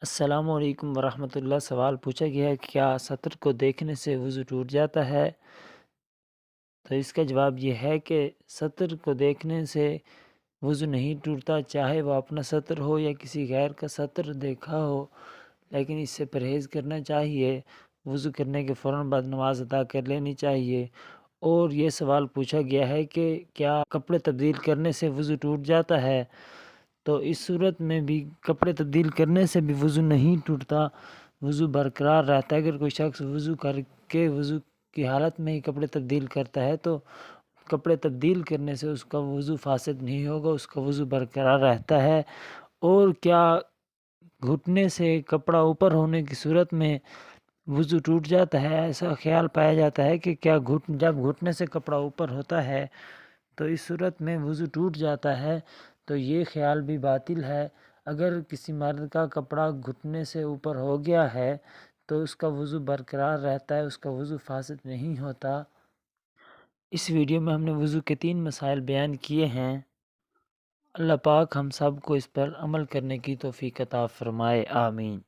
السلام علیکم ورحمۃ اللہ۔ سوال پوچھا گیا ہے کہ کیا سطر کو دیکھنے سے وضو ٹوٹ جاتا ہے؟ تو اس کا جواب یہ ہے کہ سطر کو دیکھنے سے وضو نہیں ٹوٹتا، چاہے وہ اپنا سطر ہو یا کسی غیر کا سطر دیکھا ہو، لیکن اس سے پرہیز کرنا چاہیے۔ وضو کرنے کے فوراً بعد نماز ادا کر لینی چاہیے۔ اور یہ سوال پوچھا گیا ہے کہ کیا کپڑے تبدیل کرنے سے وضو ٹوٹ جاتا ہے؟ تو اس صورت میں بھی کپڑے تبدیل کرنے سے بھی وضو نہیں ٹوٹتا، وضو برقرار رہتا ہے۔ اگر کوئی شخص وضو کر کے وضو کی حالت میں ہی کپڑے تبدیل کرتا ہے تو کپڑے تبدیل کرنے سے اس کا وضو فاسد نہیں ہوگا، اس کا وضو برقرار رہتا ہے۔ اور کیا گھٹنے سے کپڑا اوپر ہونے کی صورت میں وضو ٹوٹ جاتا ہے؟ ایسا خیال پایا جاتا ہے کہ جب گھٹنے سے کپڑا اوپر ہوتا ہے تو اس صورت میں وضو ٹوٹ جاتا ہے، تو یہ خیال بھی باطل ہے۔ اگر کسی مرد کا کپڑا گھٹنے سے اوپر ہو گیا ہے تو اس کا وضو برقرار رہتا ہے، اس کا وضو فاسد نہیں ہوتا۔ اس ویڈیو میں ہم نے وضو کے 3 مسائل بیان کیے ہیں۔ اللہ پاک ہم سب کو اس پر عمل کرنے کی توفیق عطا فرمائے، آمین۔